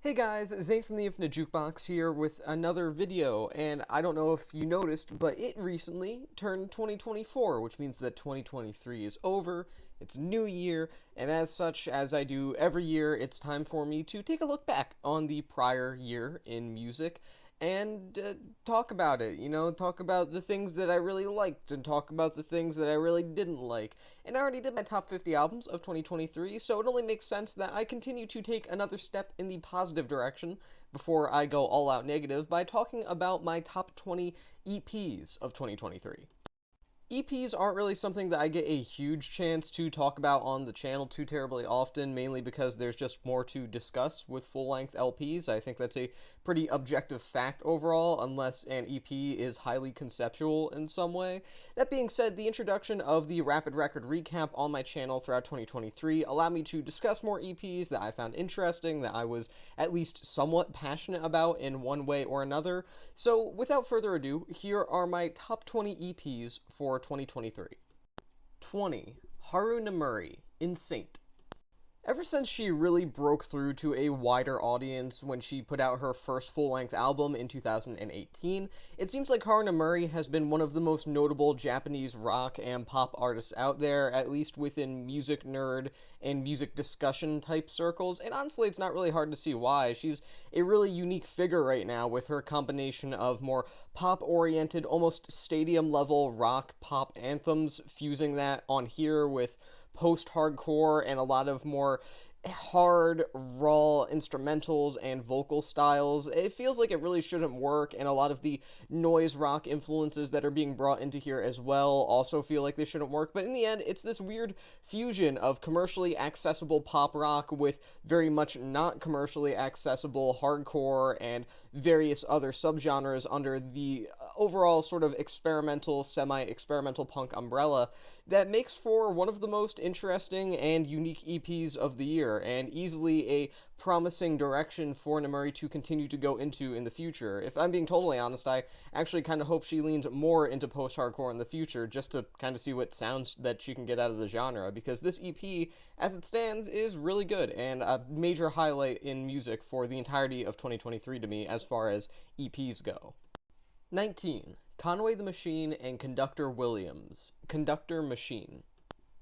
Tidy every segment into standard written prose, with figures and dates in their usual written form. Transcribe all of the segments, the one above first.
Hey guys, Zane from the Infinite Jukebox here with another video, and I don't know if you noticed, but it recently turned 2024, which means that 2023 is over, it's a new year, and as such, as I do every year, it's time for me to take a look back on the prior year in music, and talk about it, talk about the things that I really liked, and talk about the things that I really didn't like. And I already did my top 50 albums of 2023, so it only makes sense that I continue to take another step in the positive direction before I go all out negative by talking about my top 20 EPs of 2023. EPs aren't really something that I get a huge chance to talk about on the channel too terribly often, mainly because there's just more to discuss with full-length LPs. I think that's a pretty objective fact overall, unless an EP is highly conceptual in some way. That being said, the introduction of the Rapid Record Recap on my channel throughout 2023 allowed me to discuss more EPs that I found interesting, that I was at least somewhat passionate about in one way or another. So without further ado, here are my top 20 EPs for 2023. 20. Haru Nemuri, INSAINT. Ever since she really broke through to a wider audience when she put out her first full-length album in 2018, it seems like Haru Nemuri has been one of the most notable Japanese rock and pop artists out there, at least within music nerd and music discussion type circles, and honestly it's not really hard to see why. She's a really unique figure right now with her combination of more pop-oriented, almost stadium-level rock pop anthems, fusing that on here with post-hardcore and a lot of more hard, raw instrumentals and vocal styles. It feels like it really shouldn't work, and a lot of the noise rock influences that are being brought into here as well also feel like they shouldn't work, but in the end, it's this weird fusion of commercially accessible pop rock with very much not commercially accessible hardcore and various other subgenres under the overall sort of experimental, semi-experimental punk umbrella that makes for one of the most interesting and unique EPs of the year, and easily a promising direction for Nemuri to continue to go into in the future. If I'm being totally honest, I actually kind of hope she leans more into post-hardcore in the future, just to kind of see what sounds that she can get out of the genre, because this EP, as it stands, is really good, and a major highlight in music for the entirety of 2023 to me, as far as EPs go. 19. Conway the Machine and Conductor Williams. Conductor Machine.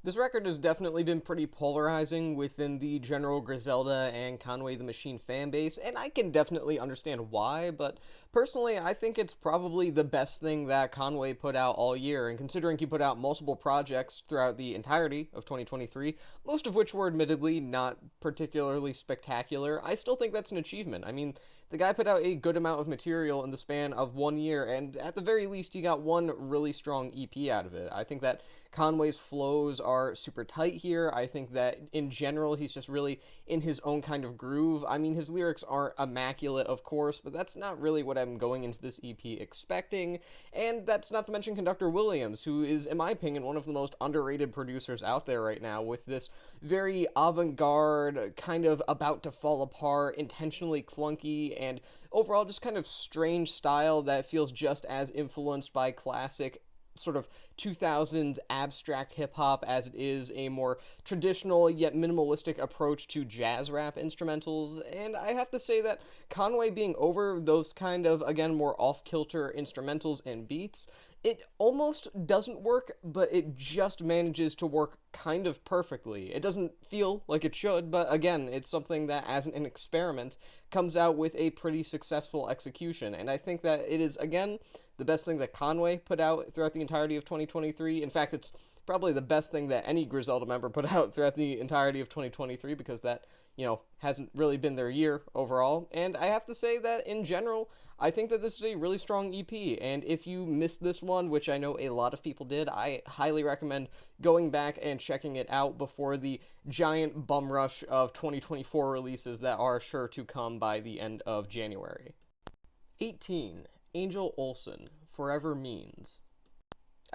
This record has definitely been pretty polarizing within the general Griselda and Conway the Machine fanbase, and I can definitely understand why, but personally I think it's probably the best thing that Conway put out all year, and considering he put out multiple projects throughout the entirety of 2023, most of which were admittedly not particularly spectacular, I still think that's an achievement. I mean, the guy put out a good amount of material in the span of 1 year, and at the very least, he got one really strong EP out of it. I think that Conway's flows are super tight here. I think that, in general, he's just really in his own kind of groove. I mean, his lyrics aren't immaculate, of course, but that's not really what I'm going into this EP expecting, and that's not to mention Conductor Williams, who is, in my opinion, one of the most underrated producers out there right now, with this very avant-garde, kind of about to fall apart, intentionally clunky, and overall just kind of strange style that feels just as influenced by classic sort of 2000s abstract hip-hop as it is a more traditional yet minimalistic approach to jazz rap instrumentals, and I have to say that Conway being over those kind of, again, more off-kilter instrumentals and beats, it almost doesn't work, but it just manages to work kind of perfectly. It doesn't feel like it should, but again, it's something that, as an experiment, comes out with a pretty successful execution, and I think that it is, again, the best thing that Conway put out throughout the entirety of 2023. In fact, it's probably the best thing that any Griselda member put out throughout the entirety of 2023, because that, hasn't really been their year overall. And I have to say that, in general, I think that this is a really strong EP, and if you missed this one, which I know a lot of people did, I highly recommend going back and checking it out before the giant bum rush of 2024 releases that are sure to come by the end of January. 18. Angel Olsen, Forever Means.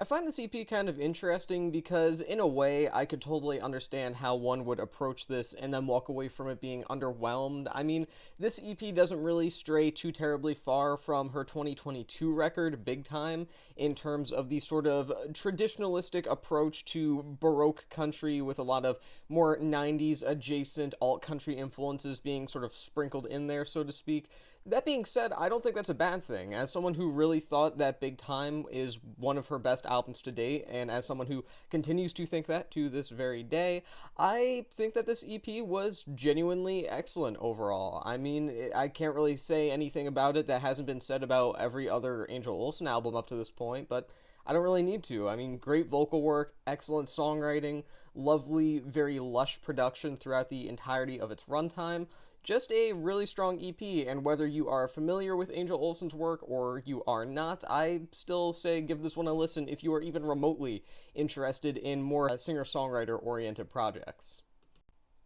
I find this EP kind of interesting because, in a way, I could totally understand how one would approach this and then walk away from it being underwhelmed. I mean, this EP doesn't really stray too terribly far from her 2022 record, Big Time, in terms of the sort of traditionalistic approach to Baroque country with a lot of more 90s adjacent alt country influences being sort of sprinkled in there, so to speak. That being said, I don't think that's a bad thing. As someone who really thought that Big Time is one of her best albums to date, and as someone who continues to think that to this very day, I think that this EP was genuinely excellent overall. I mean, I can't really say anything about it that hasn't been said about every other Angel Olsen album up to this point, but I don't really need to. I mean, great vocal work, excellent songwriting, lovely, very lush production throughout the entirety of its runtime. Just a really strong EP, and whether you are familiar with Angel Olsen's work or you are not, I still say give this one a listen if you are even remotely interested in more singer-songwriter-oriented projects.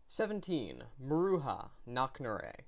17. Maruja, Knocknarea.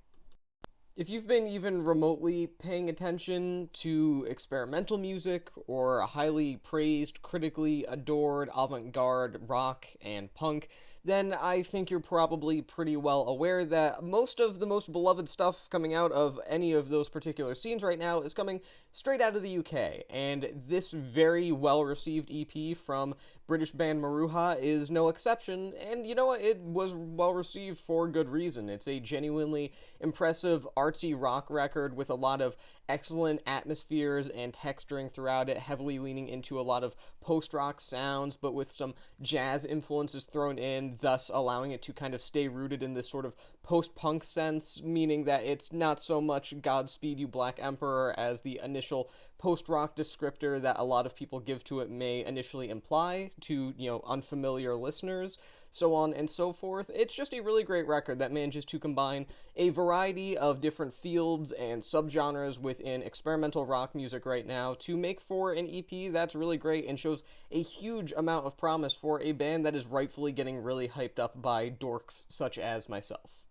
If you've been even remotely paying attention to experimental music or highly praised, critically adored avant-garde rock and punk, then I think you're probably pretty well aware that most of the most beloved stuff coming out of any of those particular scenes right now is coming straight out of the UK, and this very well-received EP from British band Maruja is no exception, and you know what, it was well-received for good reason. It's a genuinely impressive artsy rock record with a lot of excellent atmospheres and texturing throughout it, heavily leaning into a lot of post-rock sounds, but with some jazz influences thrown in, thus allowing it to kind of stay rooted in this sort of post-punk sense, meaning that it's not so much Godspeed You Black Emperor as the initial post-rock descriptor that a lot of people give to it may initially imply to, unfamiliar listeners, so on and so forth. It's just a really great record that manages to combine a variety of different fields and subgenres within experimental rock music right now to make for an EP that's really great and shows a huge amount of promise for a band that is rightfully getting really hyped up by dorks such as myself.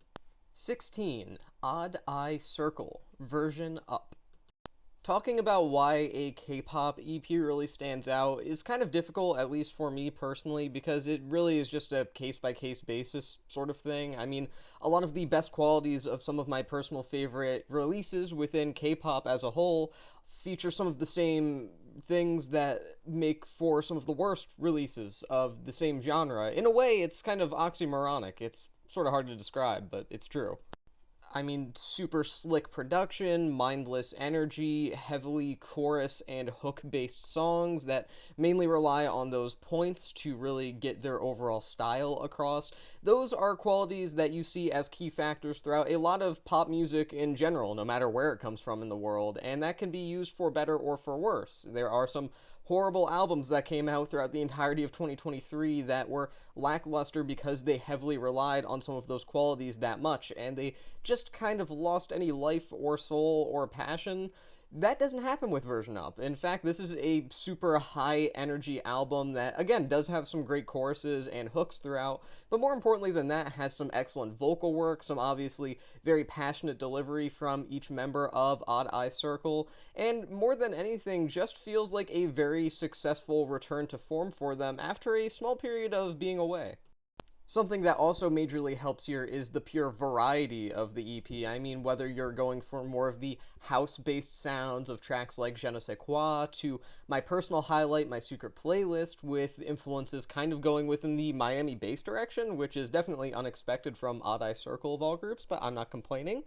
16. Odd Eye Circle, version up. Talking about why a K-pop EP really stands out is kind of difficult, at least for me personally, because it really is just a case-by-case basis sort of thing. I mean, a lot of the best qualities of some of my personal favorite releases within K-pop as a whole feature some of the same things that make for some of the worst releases of the same genre. In a way, it's kind of oxymoronic. It's sort of hard to describe, but it's true. I mean, super slick production, mindless energy, heavily chorus and hook-based songs that mainly rely on those points to really get their overall style across. Those are qualities that you see as key factors throughout a lot of pop music in general, no matter where it comes from in the world, and that can be used for better or for worse. There are some horrible albums that came out throughout the entirety of 2023 that were lackluster because they heavily relied on some of those qualities that much, and they just kind of lost any life or soul or passion. That doesn't happen with Version Up. In fact, this is a super high energy album that, again, does have some great choruses and hooks throughout, but more importantly than that, has some excellent vocal work, some obviously very passionate delivery from each member of Odd Eye Circle, and more than anything, just feels like a very successful return to form for them after a small period of being away. Something that also majorly helps here is the pure variety of the EP. I mean, whether you're going for more of the house-based sounds of tracks like Je ne sais quoi, to my personal highlight, my secret playlist, with influences kind of going within the Miami bass direction, which is definitely unexpected from Odd Eye Circle of all groups, but I'm not complaining.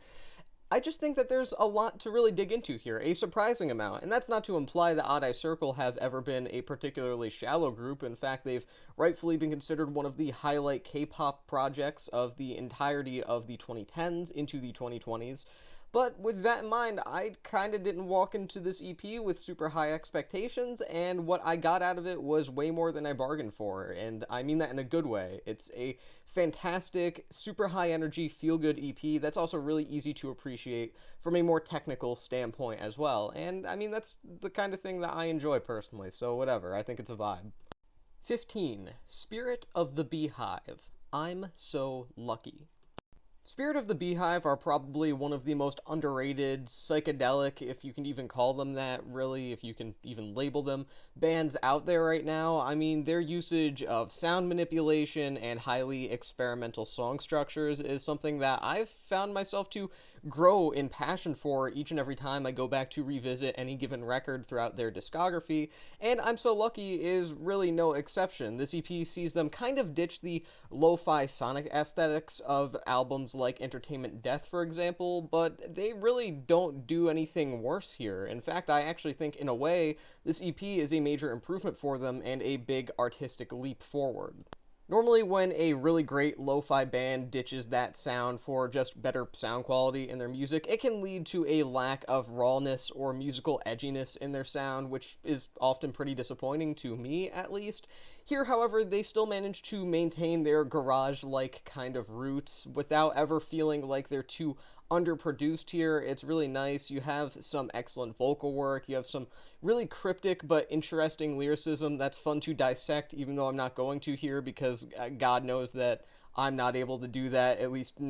I just think that there's a lot to really dig into here, a surprising amount, and that's not to imply that Odd Eye Circle have ever been a particularly shallow group. In fact, they've rightfully been considered one of the highlight K-pop projects of the entirety of the 2010s into the 2020s. But with that in mind, I kind of didn't walk into this EP with super high expectations, and what I got out of it was way more than I bargained for, and I mean that in a good way. It's a fantastic, super high energy, feel-good EP that's also really easy to appreciate from a more technical standpoint as well, and I mean that's the kind of thing that I enjoy personally, so whatever, I think it's a vibe. 15. Spirit of the BEEHIVE, I'm So Lucky. Spirit of the BEEHIVE are probably one of the most underrated, psychedelic, if you can even call them that, really, if you can even label them, bands out there right now. I mean, their usage of sound manipulation and highly experimental song structures is something that I've found myself to grow in passion for each and every time I go back to revisit any given record throughout their discography, and I'm So Lucky is really no exception. This EP sees them kind of ditch the lo-fi sonic aesthetics of albums like Entertainment Death, for example, but they really don't do anything worse here. In fact, I actually think, in a way, this EP is a major improvement for them and a big artistic leap forward. Normally, when a really great lo-fi band ditches that sound for just better sound quality in their music, it can lead to a lack of rawness or musical edginess in their sound, which is often pretty disappointing to me, at least. Here, however, they still manage to maintain their garage-like kind of roots without ever feeling like they're too underproduced here. It's really nice. You have some excellent vocal work. You have some really cryptic but interesting lyricism that's fun to dissect, even though I'm not going to here because God knows that I'm not able to do that, at least I'm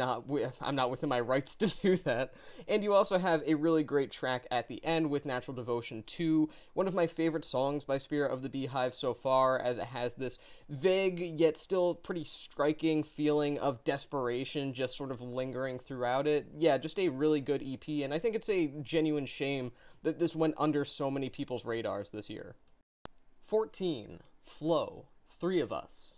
not within my rights to do that. And you also have a really great track at the end with Natural Devotion 2, one of my favorite songs by Spirit of the BEEHIVE so far, as it has this vague yet still pretty striking feeling of desperation just sort of lingering throughout it. Yeah, just a really good EP, and I think it's a genuine shame that this went under so many people's radars this year. 14. Flow. Three of Us.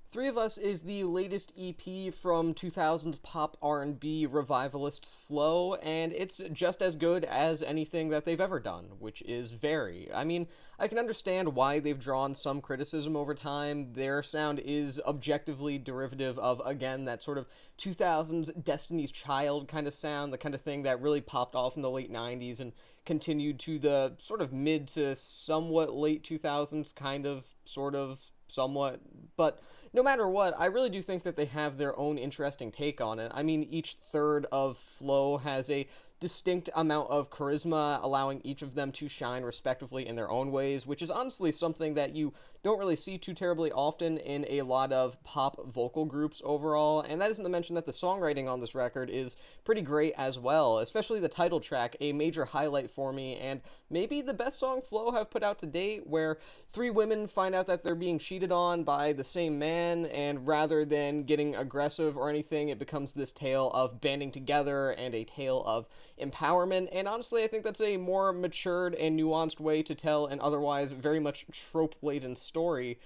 Three of Us is the latest EP from 2000s pop R&B revivalists Flow, and it's just as good as anything that they've ever done, which is very. I mean, I can understand why they've drawn some criticism over time. Their sound is objectively derivative of, again, that sort of 2000s Destiny's Child kind of sound, the kind of thing that really popped off in the late 90s and continued to the sort of mid to somewhat late 2000s, kind of, sort of, somewhat. But no matter what, I really do think that they have their own interesting take on it. I mean, each third of Flow has a distinct amount of charisma, allowing each of them to shine respectively in their own ways, which is honestly something that you don't really see too terribly often in a lot of pop vocal groups overall, and that isn't to mention that the songwriting on this record is pretty great as well, especially the title track, a major highlight for me, and maybe the best song Flow have put out to date, where three women find out that they're being cheated on by the same man, and rather than getting aggressive or anything, it becomes this tale of banding together and a tale of empowerment, and honestly, I think that's a more matured and nuanced way to tell an otherwise very much trope-laden story.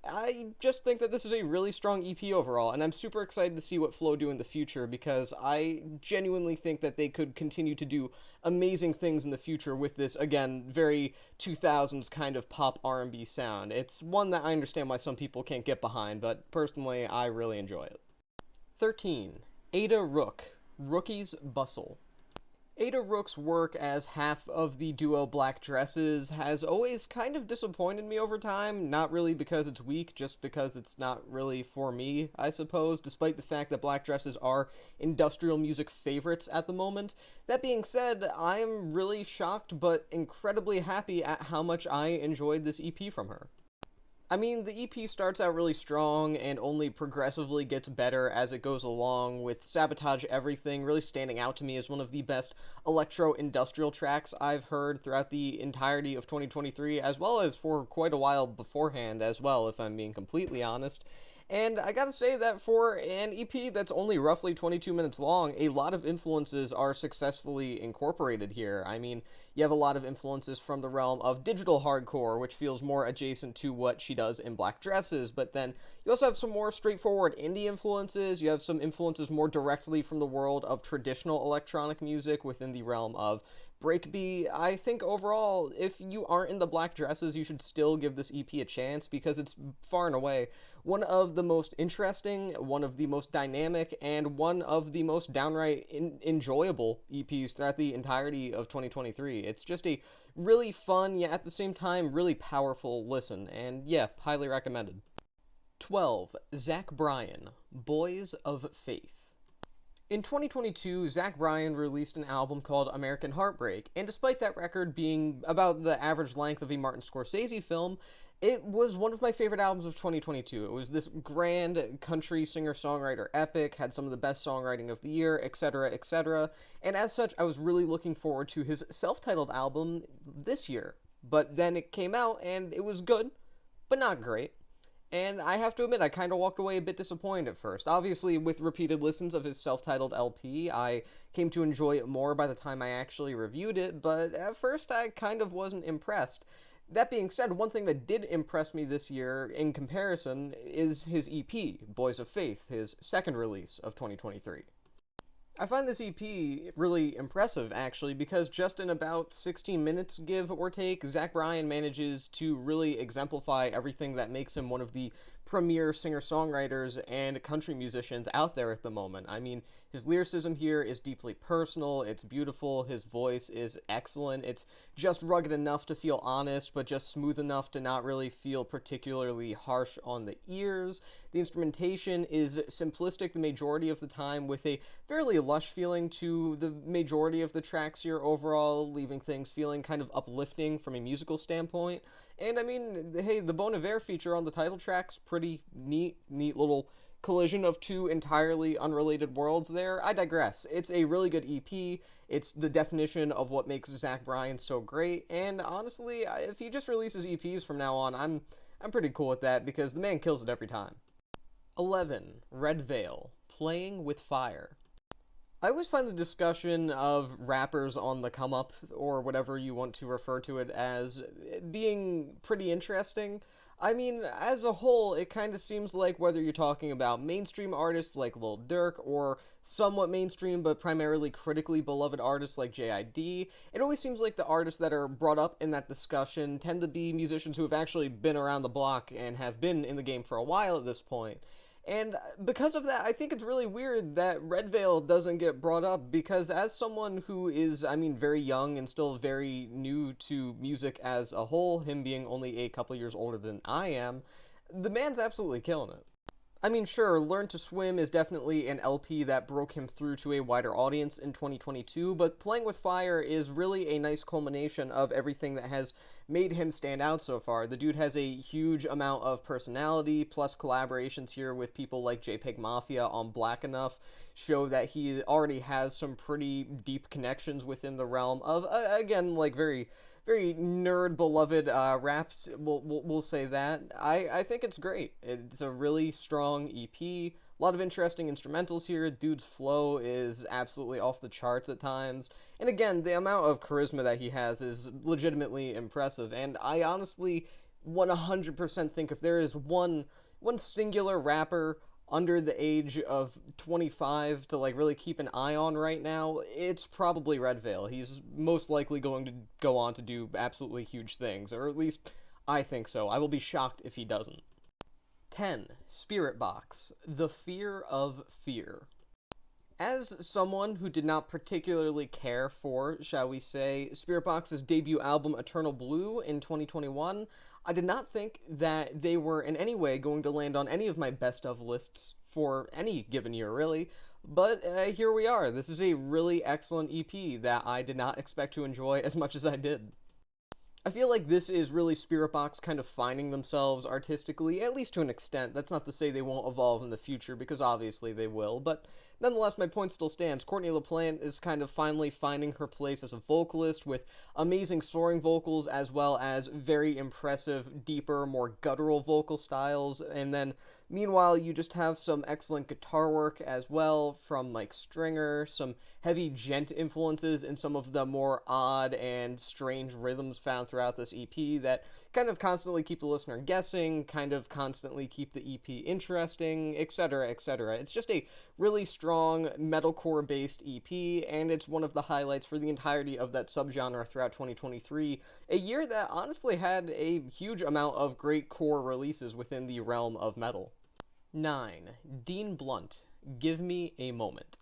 I just think that this is a really strong EP overall, and I'm super excited to see what Flow do in the future, because I genuinely think that they could continue to do amazing things in the future with this, again, very 2000s kind of pop R&B sound. It's one that I understand why some people can't get behind, but personally, I really enjoy it. 13. Ada Rook, Rookie's Bustle. Ada Rook's work as half of the duo Black Dresses has always kind of disappointed me over time, not really because it's weak, just because it's not really for me, I suppose, despite the fact that Black Dresses are industrial music favorites at the moment. That being said, I am really shocked but incredibly happy at how much I enjoyed this EP from her. I mean, the EP starts out really strong and only progressively gets better as it goes along, with Sabotage Everything really standing out to me as one of the best electro-industrial tracks I've heard throughout the entirety of 2023, as well as for quite a while beforehand as well, if I'm being completely honest. And I gotta say that for an EP that's only roughly 22 minutes long, a lot of influences are successfully incorporated here. I mean, you have a lot of influences from the realm of digital hardcore, which feels more adjacent to what she does in Black Dresses, but then you also have some more straightforward indie influences. You have some influences more directly from the world of traditional electronic music within the realm of breakbeat. I think overall, if you aren't in the Black Dresses, you should still give this EP a chance, because it's far and away one of the most interesting, one of the most dynamic, and one of the most downright enjoyable EPs throughout the entirety of 2023. It's just a really fun, yet at the same time really powerful listen, and yeah, highly recommended. 12. Zach Bryan, Boys of Faith. In 2022, Zach Bryan released an album called American Heartbreak, and despite that record being about the average length of a Martin Scorsese film, It was one of my favorite albums of 2022. It was this grand country singer-songwriter epic, had some of the best songwriting of the year, etc., etc. And as such, I was really looking forward to his self-titled album this year. But then it came out, and it was good, but not great. And I have to admit, I kind of walked away a bit disappointed at first. Obviously, with repeated listens of his self-titled LP, I came to enjoy it more by the time I actually reviewed it, but at first I kind of wasn't impressed. That being said, one thing that did impress me this year in comparison is his EP, Boys of Faith, his second release of 2023. I find this EP really impressive, actually, because just in about 16 minutes, give or take, Bryan manages to really exemplify everything that makes him one of the premier singer-songwriters and country musicians out there at the moment. I mean, his lyricism here is deeply personal, it's beautiful, his voice is excellent, it's just rugged enough to feel honest, but just smooth enough to not really feel particularly harsh on the ears. The instrumentation is simplistic the majority of the time, with a fairly lush feeling to the majority of the tracks here overall, leaving things feeling kind of uplifting from a musical standpoint. And I mean, hey, the Bon Iver feature on the title track's pretty neat little collision of two entirely unrelated worlds there. I digress. It's a really good EP. It's the definition of what makes Bryan so great, and honestly, if he just releases EPs from now on, I'm pretty cool with that, because the man kills it every time. 11. Redveil, Playing with Fire. I always find the discussion of rappers on the come-up, or whatever you want to refer to it as, being pretty interesting. I mean, as a whole, it kind of seems like whether you're talking about mainstream artists like Lil Durk, or somewhat mainstream but primarily critically beloved artists like JID, it always seems like the artists that are brought up in that discussion tend to be musicians who have actually been around the block and have been in the game for a while at this point. And because of that, I think it's really weird that Redveil doesn't get brought up, because as someone who is, I mean, very young and still very new to music as a whole, him being only a couple years older than I am, the man's absolutely killing it. I mean, sure, Learn to Swim is definitely an LP that broke him through to a wider audience in 2022, but Playing with Fire is really a nice culmination of everything that has made him stand out so far. The dude has a huge amount of personality, plus collaborations here with people like JPEGMAFIA on Black Enough show that he already has some pretty deep connections within the realm of, again, like very nerd beloved raps. We'll say that. I think it's great. It's a really strong EP. A lot of interesting instrumentals here. Dude's flow is absolutely off the charts at times. And again, the amount of charisma that he has is legitimately impressive. And I honestly 100% think if there is one singular rapper under the age of 25 to like really keep an eye on right now, it's probably Redveil. He's most likely going to go on to do absolutely huge things, or at least I think so. I will be shocked if he doesn't. 10. Spiritbox, The Fear of Fear. As someone who did not particularly care for, shall we say, Spiritbox's debut album Eternal Blue in 2021, I did not think that they were in any way going to land on any of my best of lists for any given year, really. But here we are. This is a really excellent EP that I did not expect to enjoy as much as I did. I feel like this is really Spiritbox kind of finding themselves artistically, at least to an extent. That's not to say they won't evolve in the future, because obviously they will, but nonetheless, my point still stands. Courtney LaPlante is kind of finally finding her place as a vocalist, with amazing soaring vocals, as well as very impressive, deeper, more guttural vocal styles, and then meanwhile, you just have some excellent guitar work as well from Mike Stringer, some heavy djent influences in some of the more odd and strange rhythms found throughout this EP that kind of constantly keep the listener guessing, kind of constantly keep the EP interesting, etc., etc. It's just a really strong metalcore-based EP, and it's one of the highlights for the entirety of that subgenre throughout 2023, a year that honestly had a huge amount of great core releases within the realm of metal. 9. Dean Blunt, Give Me a Moment.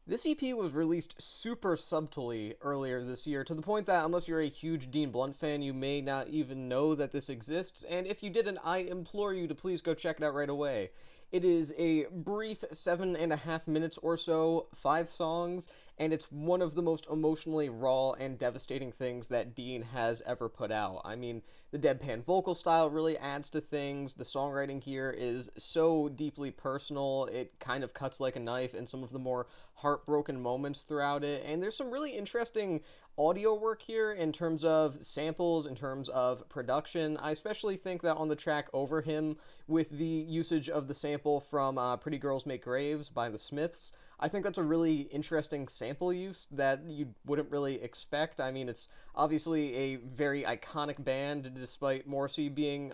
This EP was released super subtly earlier this year, to the point that unless you're a huge Dean Blunt fan, you may not even know that this exists, and if you didn't, I implore you to please go check it out right away. It is a brief 7.5 minutes or so, 5 songs, and it's one of the most emotionally raw and devastating things that Dean has ever put out. I mean, the deadpan vocal style really adds to things. The songwriting here is so deeply personal. It kind of cuts like a knife in some of the more heartbroken moments throughout it, and there's some really interesting audio work here in terms of samples, in terms of production. I especially think that on the track Over Him, with the usage of the sample from Pretty Girls Make Graves by the Smiths, I think that's a really interesting sample use that you wouldn't really expect. I mean, it's obviously a very iconic band, despite Morrissey being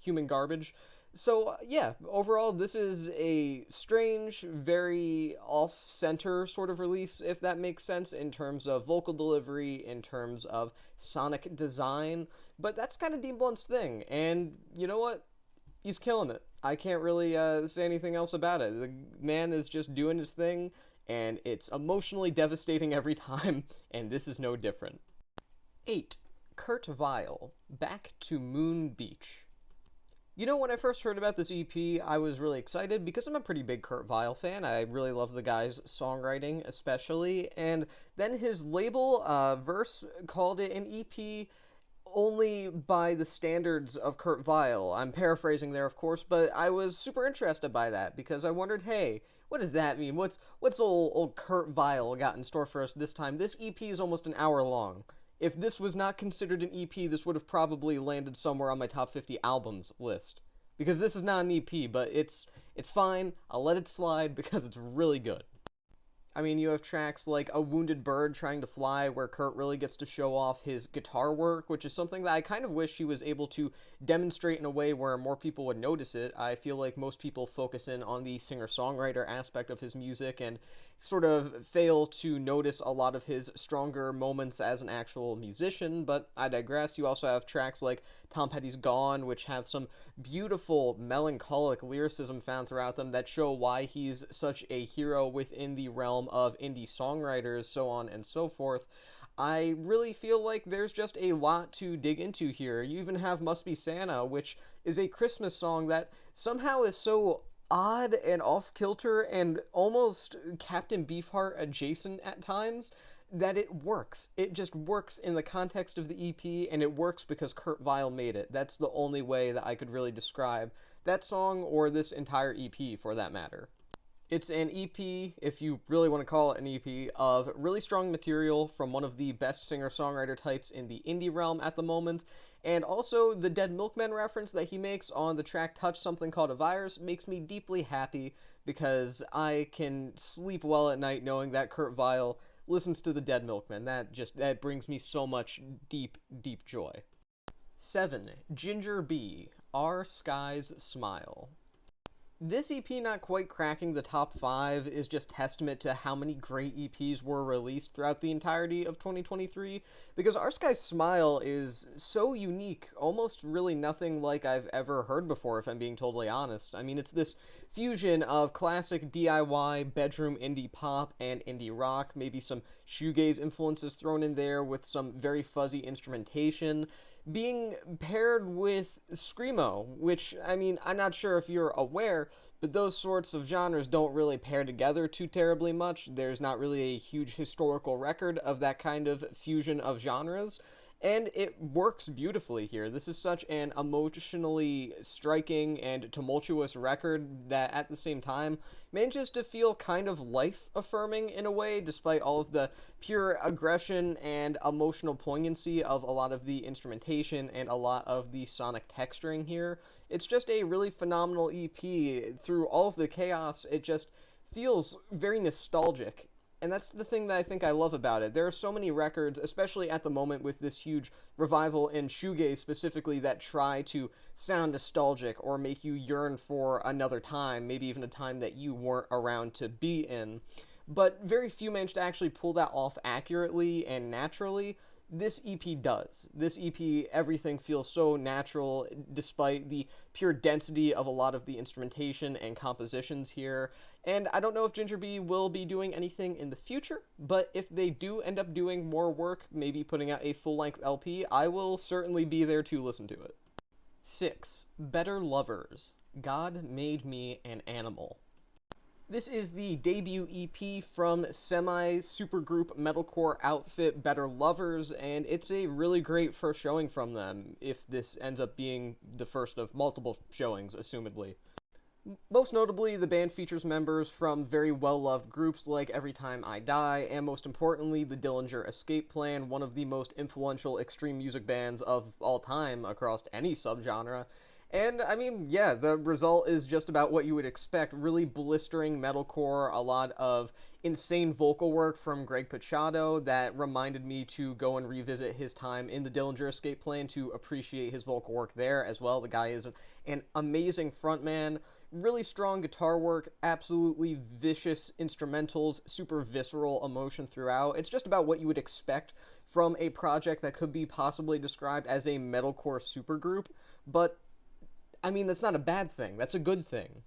human garbage. So, yeah, overall, this is a strange, very off-center sort of release, if that makes sense, in terms of vocal delivery, in terms of sonic design, but that's kind of Dean Blunt's thing, and you know what? He's killing it. I can't really say anything else about it. The man is just doing his thing, and it's emotionally devastating every time, and this is no different. 8. Kurt Vile, Back to Moon Beach. You know, when I first heard about this EP, I was really excited because I'm a pretty big Kurt Vile fan. I really love the guy's songwriting, especially, and then his label, Verse, called it an EP only by the standards of Kurt Vile. I'm paraphrasing there, of course, but I was super interested by that because I wondered, hey, what does that mean? What's old Kurt Vile got in store for us this time? This EP is almost an hour long. If this was not considered an EP, this would have probably landed somewhere on my top 50 albums list. Because this is not an EP, but it's fine. I'll let it slide because it's really good. I mean, you have tracks like A Wounded Bird Trying to Fly, where Kurt really gets to show off his guitar work, which is something that I kind of wish he was able to demonstrate in a way where more people would notice it. I feel like most people focus in on the singer-songwriter aspect of his music and sort of fail to notice a lot of his stronger moments as an actual musician, but I digress. You also have tracks like Tom Petty's Gone, which have some beautiful, melancholic lyricism found throughout them that show why he's such a hero within the realm of indie songwriters, so on and so forth. I really feel like there's just a lot to dig into here. You even have Must Be Santa, which is a Christmas song that somehow is so odd and off-kilter and almost Captain Beefheart adjacent at times that it works. It just works in the context of the EP, and it works because Kurt Vile made it. That's the only way that I could really describe that song, or this entire EP for that matter. It's an EP, if you really want to call it an EP, of really strong material from one of the best singer-songwriter types in the indie realm at the moment, and also the Dead Milkmen reference that he makes on the track Touch Something Called a Virus makes me deeply happy because I can sleep well at night knowing that Kurt Vile listens to the Dead Milkmen. That brings me so much deep, deep joy. 7. Gingerbee, Our Skies Smile. This EP not quite cracking the top 5 is just testament to how many great EPs were released throughout the entirety of 2023, because Our Sky Smile is so unique, almost really nothing like I've ever heard before, if I'm being totally honest. I mean, it's this fusion of classic DIY, bedroom indie pop, and indie rock, maybe some shoegaze influences thrown in there with some very fuzzy instrumentation, being paired with Screamo, which, I mean, I'm not sure if you're aware, but those sorts of genres don't really pair together too terribly much. There's not really a huge historical record of that kind of fusion of genres, and it works beautifully here. This is such an emotionally striking and tumultuous record that at the same time manages to feel kind of life-affirming in a way, despite all of the pure aggression and emotional poignancy of a lot of the instrumentation and a lot of the sonic texturing here. It's just a really phenomenal EP. Through all of the chaos, it just feels very nostalgic. And that's the thing that I think I love about it. There are so many records, especially at the moment with this huge revival in shoegaze specifically, that try to sound nostalgic or make you yearn for another time, maybe even a time that you weren't around to be in. But very few manage to actually pull that off accurately and naturally. This EP does. This EP, everything feels so natural despite the pure density of a lot of the instrumentation and compositions here. And I don't know if Gingerbee will be doing anything in the future, but if they do end up doing more work, maybe putting out a full-length LP, I will certainly be there to listen to it. 6. Better Lovers, God Made Me an Animal. This is the debut EP from semi-supergroup metalcore outfit Better Lovers, and it's a really great first showing from them, if this ends up being the first of multiple showings, assumedly. Most notably, the band features members from very well-loved groups like Every Time I Die, and most importantly, the Dillinger Escape Plan, one of the most influential extreme music bands of all time across any subgenre. And, I mean, yeah, the result is just about what you would expect. Really blistering metalcore, a lot of insane vocal work from Greg Puciato that reminded me to go and revisit his time in the Dillinger Escape Plan to appreciate his vocal work there as well. The guy is an amazing frontman, really strong guitar work, absolutely vicious instrumentals, super visceral emotion throughout. It's just about what you would expect from a project that could be possibly described as a metalcore supergroup, but I mean, that's not a bad thing. That's a good thing.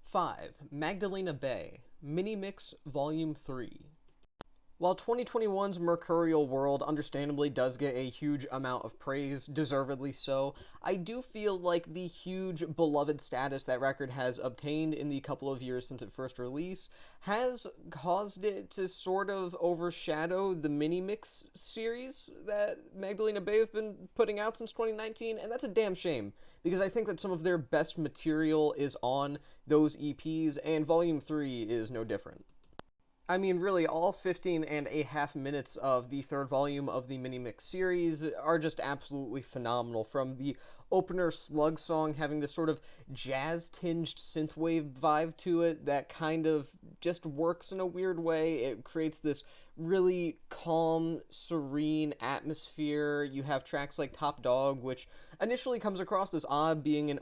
5. Magdalena Bay, Mini Mix Volume 3. While 2021's Mercurial World understandably does get a huge amount of praise, deservedly so, I do feel like the huge beloved status that record has obtained in the couple of years since it first released has caused it to sort of overshadow the mini-mix series that Magdalena Bay have been putting out since 2019, and that's a damn shame, because I think that some of their best material is on those EPs, and Volume 3 is no different. I mean, really, all 15.5 minutes of the third volume of the Mini-Mix series are just absolutely phenomenal, from the opener Slug song having this sort of jazz-tinged synthwave vibe to it that kind of just works in a weird way. It creates this really calm, serene atmosphere. You have tracks like Top Dog, which initially comes across as odd, being an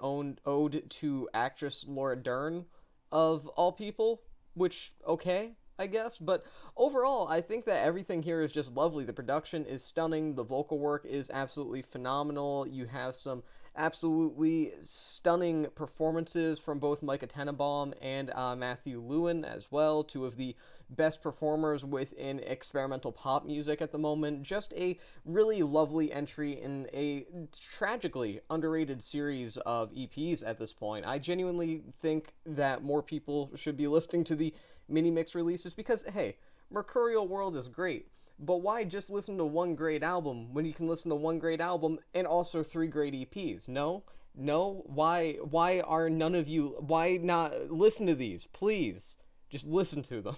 ode to actress Laura Dern, of all people, which, okay, I guess, but overall, I think that everything here is just lovely. The production is stunning, the vocal work is absolutely phenomenal, you have some absolutely stunning performances from both Micah Tenenbaum and Matthew Lewin as well, two of the best performers within experimental pop music at the moment. Just a really lovely entry in a tragically underrated series of EPs at this point. I genuinely think that more people should be listening to the mini-mix releases because, hey, Mercurial World is great, but why just listen to one great album when you can listen to one great album and also 3 great EPs? No? Why are none of you, why not listen to these? Please, just listen to them.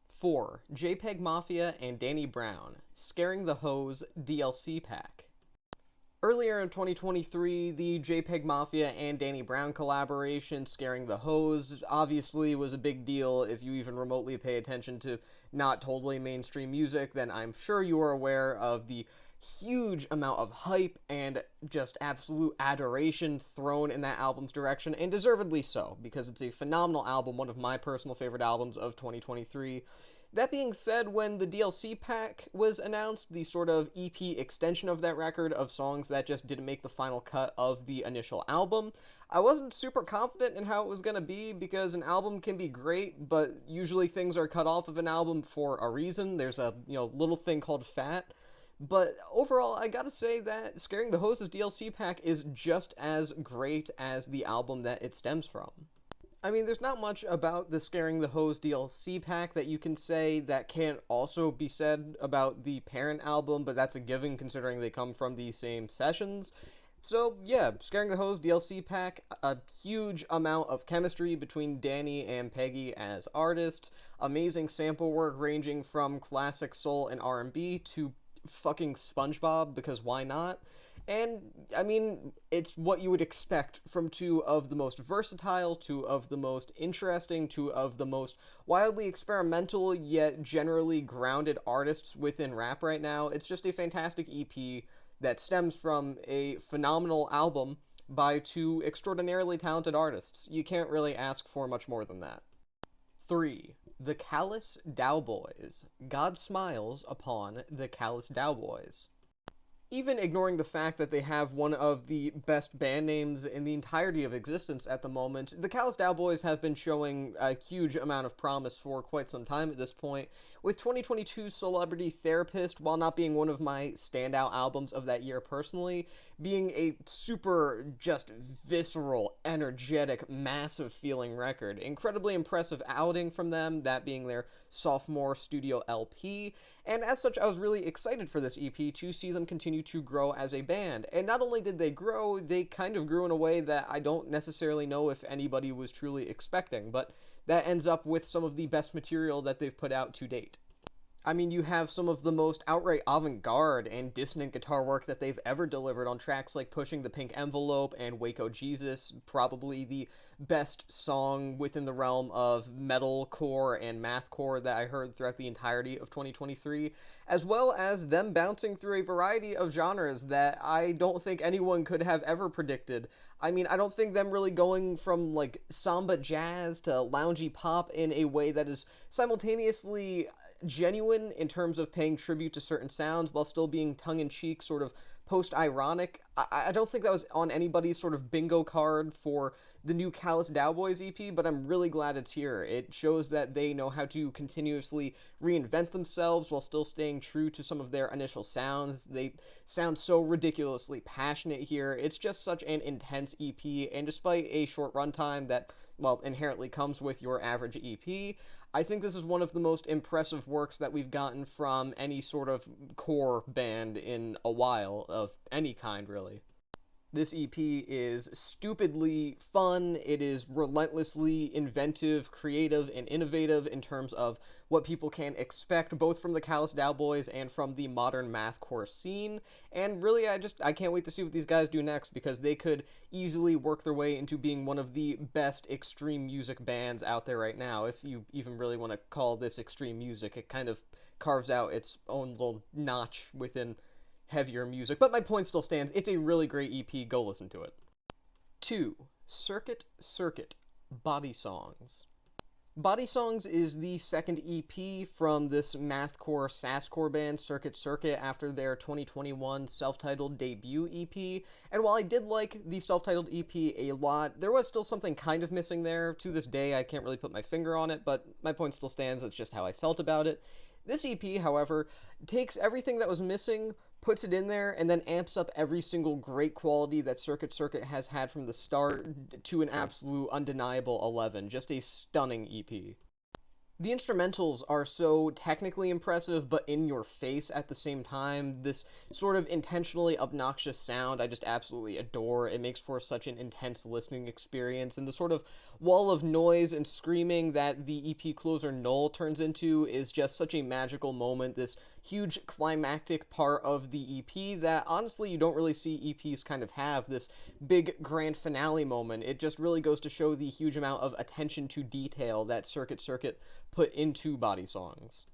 4. JPEGMAFIA and Danny Brown, Scaring the Hose DLC Pack. Earlier in 2023, the JPEGMAFIA and Danny Brown collaboration, Scaring the Hose, obviously was a big deal. If you even remotely pay attention to not totally mainstream music, then I'm sure you are aware of the huge amount of hype and just absolute adoration thrown in that album's direction, and deservedly so, because it's a phenomenal album, one of my personal favorite albums of 2023. That being said, when the DLC pack was announced, the sort of EP extension of that record of songs that just didn't make the final cut of the initial album, I wasn't super confident in how it was going to be, because an album can be great, but usually things are cut off of an album for a reason. There's a, little thing called fat. But overall, I gotta say that Scaring the Hoses DLC pack is just as great as the album that it stems from. I mean, there's not much about the Scaring the Hose DLC pack that you can say that can't also be said about the parent album, but that's a given considering they come from the same sessions. So, yeah, Scaring the Hose DLC pack, a huge amount of chemistry between Danny and Peggy as artists, amazing sample work ranging from classic soul and R&B to fucking SpongeBob, because why not? And, I mean, it's what you would expect from two of the most versatile, two of the most interesting, two of the most wildly experimental, yet generally grounded artists within rap right now. It's just a fantastic EP that stems from a phenomenal album by two extraordinarily talented artists. You can't really ask for much more than that. 3. The Callous Daoboys. God smiles upon the Callous Daoboys. even ignoring the fact that they have one of the best band names in the entirety of existence at the moment, the Callous Daoboys have been showing a huge amount of promise for quite some time at this point, with 2022's Celebrity Therapist, while not being one of my standout albums of that year personally, being a super, just visceral, energetic, massive feeling record. Incredibly impressive outing from them, that being their sophomore studio LP, and as such I was really excited for this EP to see them continue to grow as a band. And not only did they grow, they kind of grew in a way that I don't necessarily know if anybody was truly expecting, but that ends up with some of the best material that they've put out to date. I mean, you have some of the most outright avant-garde and dissonant guitar work that they've ever delivered on tracks like Pushing the Pink Envelope and Waco Jesus, probably the best song within the realm of metalcore and mathcore that I heard throughout the entirety of 2023, as well as them bouncing through a variety of genres that I don't think anyone could have ever predicted. I mean, I don't think them really going from, like, samba jazz to loungy pop in a way that is simultaneously genuine in terms of paying tribute to certain sounds while still being tongue-in-cheek, sort of post-ironic. I don't think that was on anybody's sort of bingo card for the new Callous Daoboys EP, but I'm really glad it's here. It shows that they know how to continuously reinvent themselves while still staying true to some of their initial sounds. They sound so ridiculously passionate here. It's just such an intense EP, and despite a short runtime that, well, inherently comes with your average EP, I think this is one of the most impressive works that we've gotten from any sort of core band in a while, of any kind, really. This EP is stupidly fun, it is relentlessly inventive, creative, and innovative in terms of what people can expect, both from the Callous Daoboys and from the modern mathcore scene, and really I can't wait to see what these guys do next, because they could easily work their way into being one of the best extreme music bands out there right now, if you even really want to call this extreme music. It kind of carves out its own little notch within heavier music, but my point still stands. It's a really great EP. Go listen to it. 2. Circuit Circuit, Body Songs. Body Songs is the second EP from this mathcore sasscore band Circuit Circuit after their 2021 self-titled debut EP, and while I did like the self-titled EP a lot, there was still something kind of missing there. To this day, I can't really put my finger on it, but my point still stands. That's just how I felt about it. This EP, however, takes everything that was missing, puts it in there, and then amps up every single great quality that Circuit Circuit has had from the start to an absolute undeniable 11. Just a stunning EP. The instrumentals are so technically impressive, but in your face at the same time. This sort of intentionally obnoxious sound I just absolutely adore. It makes for such an intense listening experience, and the sort of wall of noise and screaming that the EP closer Null turns into is just such a magical moment, this huge climactic part of the EP that honestly you don't really see EPs kind of have, this big grand finale moment. It just really goes to show the huge amount of attention to detail that Circuit Circuit put into Body Songs.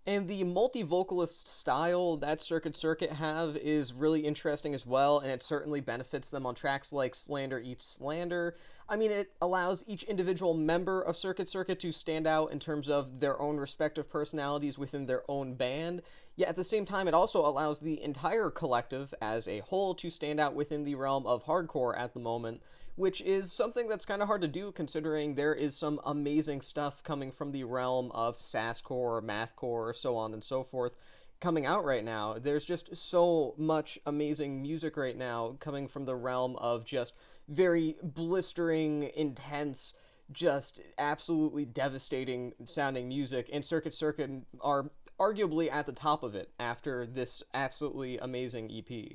And the multi-vocalist style that Circuit Circuit have is really interesting as well, and it certainly benefits them on tracks like Slander Eats Slander. I mean, it allows each individual member of Circuit Circuit to stand out in terms of their own respective personalities within their own band, yet at the same time it also allows the entire collective as a whole to stand out within the realm of hardcore at the moment, which is something that's kind of hard to do considering there is some amazing stuff coming from the realm of sasscore, mathcore, so on and so forth coming out right now. There's just so much amazing music right now coming from the realm of just very blistering, intense, just absolutely devastating sounding music, and Circuit Circuit are arguably at the top of it after this absolutely amazing EP.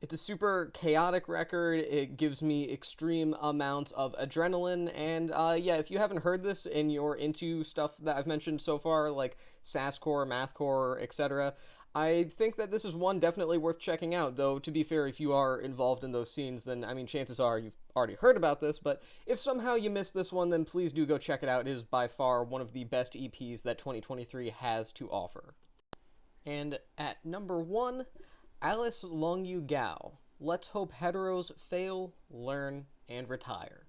It's a super chaotic record, it gives me extreme amounts of adrenaline, and yeah, if you haven't heard this and you're into stuff that I've mentioned so far, like sasscore, mathcore, etc., I think that this is one definitely worth checking out, though to be fair, if you are involved in those scenes, then, I mean, chances are you've already heard about this, but if somehow you missed this one, then please do go check it out. It is by far one of the best EPs that 2023 has to offer. And at number 1, Alice Longyu Gao, Let's Hope Heteros Fail, Learn, and Retire.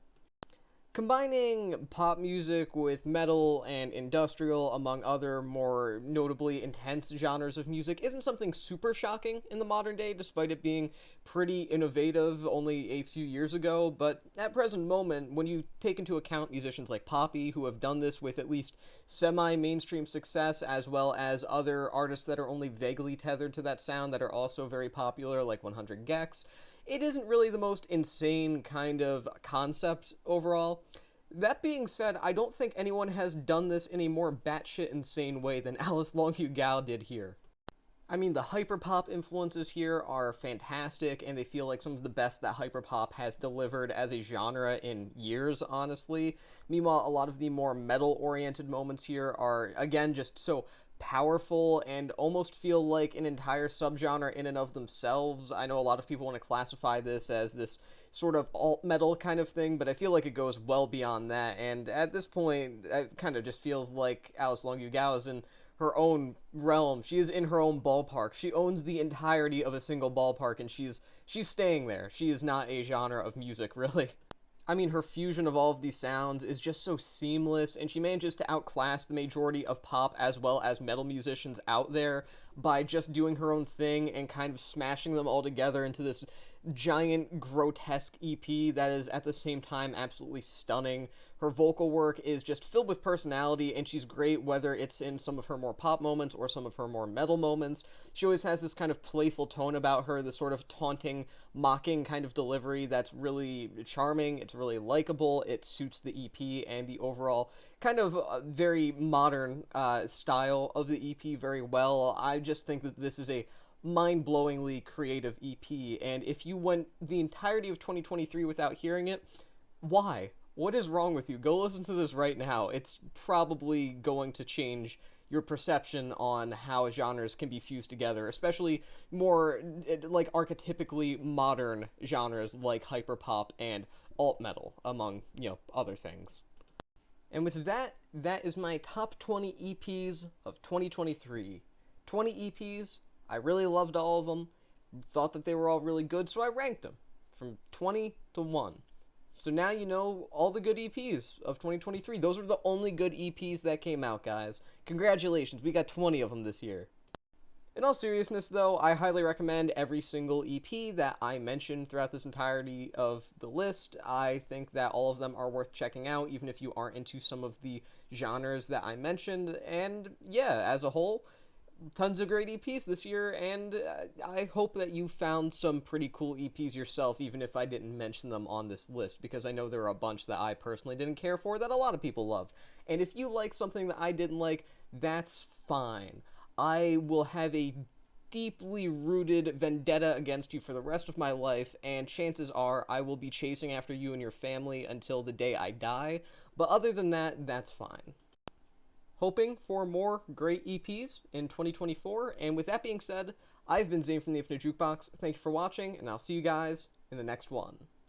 Combining pop music with metal and industrial, among other more notably intense genres of music, isn't something super shocking in the modern day, despite it being pretty innovative only a few years ago. But at present moment, when you take into account musicians like Poppy, who have done this with at least semi-mainstream success, as well as other artists that are only vaguely tethered to that sound that are also very popular, like 100 gecs, it isn't really the most insane kind of concept overall. That being said, I don't think anyone has done this in a more batshit insane way than Alice Longyu Gao did here. I mean, the hyperpop influences here are fantastic, and they feel like some of the best that hyperpop has delivered as a genre in years, honestly. Meanwhile, a lot of the more metal-oriented moments here are, again, just so powerful and almost feel like an entire subgenre in and of themselves. I know a lot of people want to classify this as this sort of alt-metal kind of thing, but I feel like it goes well beyond that, and at this point, it kind of just feels like Alice Longyu Gao is in her own realm. She is in her own ballpark. She owns the entirety of a single ballpark, and she's staying there. She is not a genre of music, really. I mean, her fusion of all of these sounds is just so seamless, and she manages to outclass the majority of pop as well as metal musicians out there by just doing her own thing and kind of smashing them all together into this giant, grotesque EP that is at the same time absolutely stunning. Her vocal work is just filled with personality, and she's great whether it's in some of her more pop moments or some of her more metal moments. She always has this kind of playful tone about her, this sort of taunting, mocking kind of delivery that's really charming, it's really likable, it suits the EP and the overall kind of very modern style of the EP very well. I just think that this is a mind-blowingly creative EP, and if you went the entirety of 2023 without hearing it, why? What is wrong with you? Go listen to this right now. It's probably going to change your perception on how genres can be fused together, especially more like archetypically modern genres like hyperpop and alt metal, among, other things. And with that, that is my top 20 EPs of 2023. 20 EPs, I really loved all of them, thought that they were all really good, so I ranked them from 20 to 1. So now you know all the good EPs of 2023. Those are the only good EPs that came out, guys. Congratulations, we got 20 of them this year. In all seriousness, though, I highly recommend every single EP that I mentioned throughout this entirety of the list. I think that all of them are worth checking out, even if you aren't into some of the genres that I mentioned. And yeah, as a whole, tons of great EPs this year, and I hope that you found some pretty cool EPs yourself, even if I didn't mention them on this list, because I know there are a bunch that I personally didn't care for that a lot of people loved. And if you like something that I didn't like, that's fine. I will have a deeply rooted vendetta against you for the rest of my life, and chances are I will be chasing after you and your family until the day I die, but other than that, that's fine. Hoping for more great EPs in 2024, and with that being said, I've been Zane from the Infinite Jukebox. Thank you for watching, and I'll see you guys in the next one.